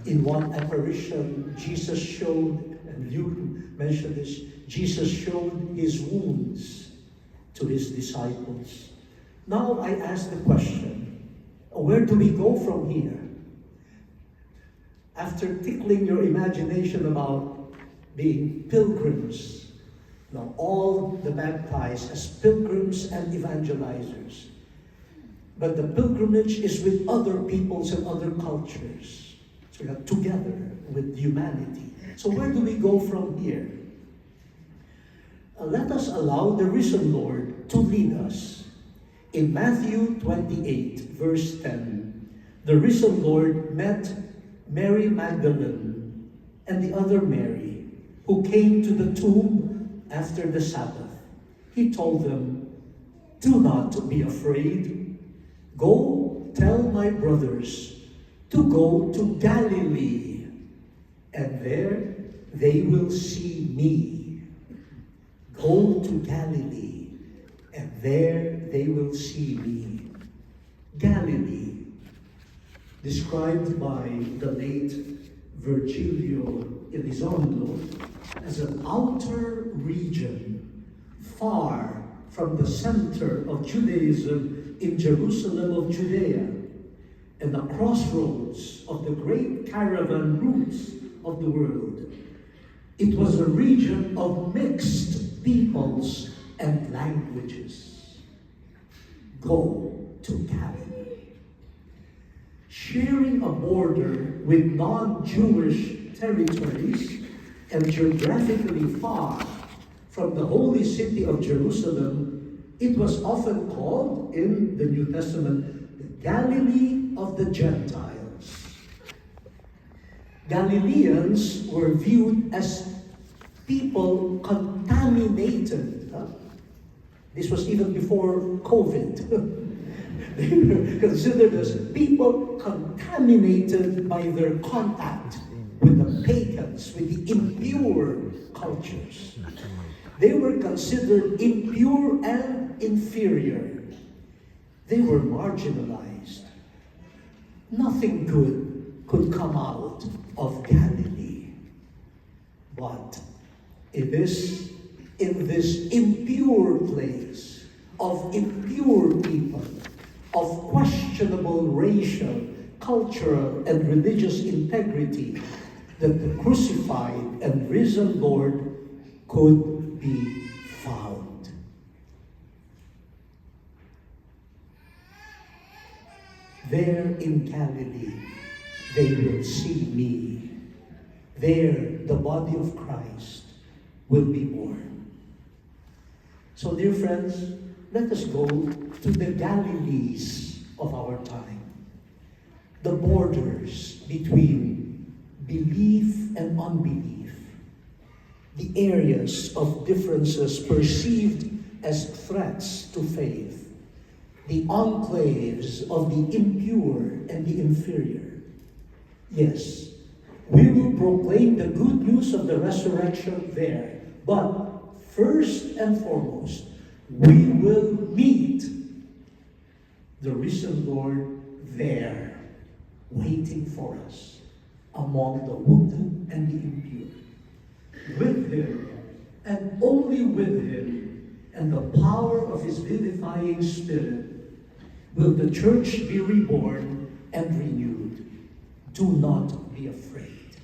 In one apparition, Jesus showed, and you mentioned this, Jesus showed his wounds to his disciples. Now I ask the question, where do we go from here? After tickling your imagination about being pilgrims, now all the baptized as pilgrims and evangelizers. But the pilgrimage is with other peoples and other cultures. So we are together with humanity. So where do we go from here? Let us allow the risen Lord to lead us. In Matthew 28, verse 10, the risen Lord met Mary Magdalene and the other Mary, who came to the tomb after the Sabbath. He told them, "Do not be afraid. Go tell my brothers to go to Galilee, and there they will see me." Go to Galilee, and there they will see me. Galilee, described by the late Virgilio Elizondo as an outer region far from the center of Judaism in Jerusalem of Judea, and the crossroads of the great caravan routes of the world. It was a region of mixed peoples and languages. Go to Galilee. Sharing a border with non-Jewish territories and geographically far from the holy city of Jerusalem, it was often called in the New Testament the Galilee of the Gentiles. Galileans were viewed as people contaminated. This was even before COVID. They were considered as people contaminated by their contact with the pagans, with the impure cultures. They were considered impure and inferior. They were marginalized. Nothing good could come out of Galilee. But in this impure place of impure people, of questionable racial, cultural, and religious integrity, that the crucified and risen Lord could be found. There in Galilee, they will see me. There, the body of Christ will be born. So, dear friends, let us go to the Galilees of our time. The borders between belief and unbelief. The areas of differences perceived as threats to faith. The enclaves of the impure and the inferior. Yes, we will proclaim the good news of the resurrection there. But first and foremost, we will meet the risen Lord there, waiting for us among the wounded and the impure. With him, and only with him, and the power of his vivifying Spirit, will the church be reborn and renewed. Do not be afraid.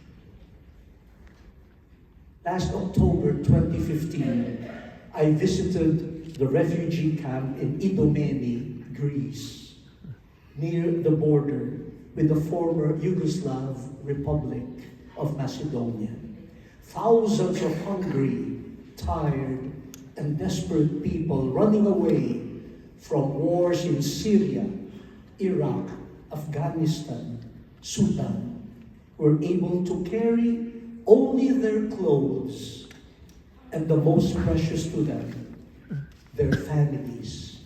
Last October 2015, I visited the refugee camp in Idomeni, Greece, near the border with the former Yugoslav Republic of Macedonia. Thousands of hungry, tired, and desperate people running away from wars in Syria, Iraq, Afghanistan, Sudan, were able to carry only their clothes and the most precious to them, their families.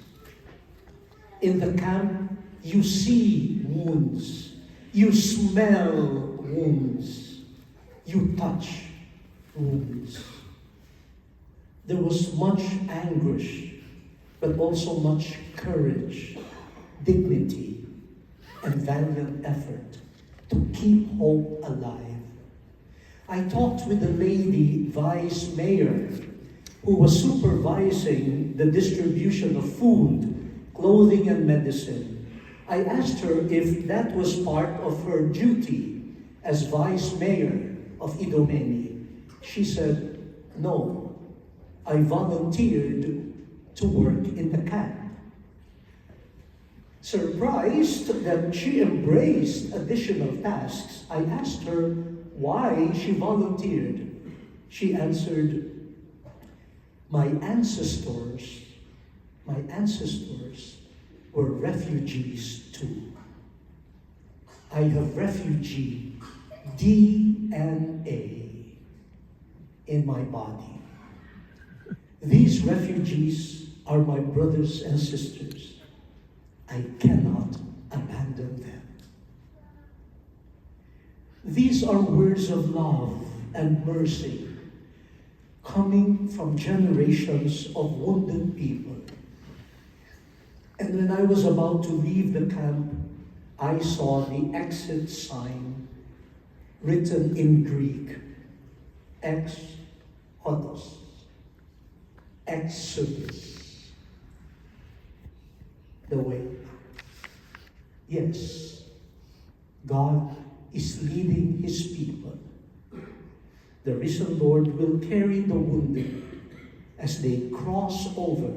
In the camp, you see wounds, you smell wounds, you touch wounds. There was much anguish, but also much courage, dignity, and valiant effort to keep hope alive. I talked with the lady vice mayor who was supervising the distribution of food, clothing, and medicine. I asked her if that was part of her duty as vice mayor of Idomeni. She said, no, I volunteered to work in the camp. Surprised that she embraced additional tasks, I asked her why she volunteered. She answered, my ancestors were refugees too. I have refugee DNA in my body. These refugees are my brothers and sisters. I cannot abandon them. These are words of love and mercy coming from generations of wounded people. And when I was about to leave the camp, I saw the exit sign written in Greek, ex hodos, exodus, the way. Yes, God is leading His people. The risen Lord will carry the wounded as they cross over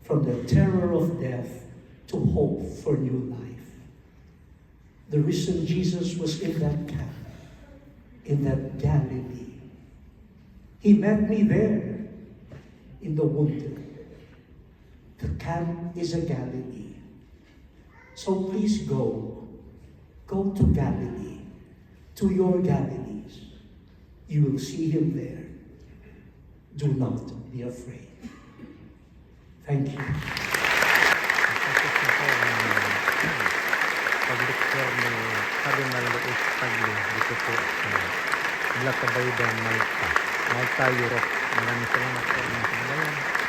from the terror of death to hope for new life. The risen Jesus was in that camp, in that Galilee. He met me there in the wounded. The camp is a Galilee. So please go to Galilee, to your Galilees. You will see Him there. Do not be afraid. Thank you. Pag-lecture ni Cardinal Luis Tagle dito po sa Malta Europe. Malta Europe. Maraming salamat po mga kababayan.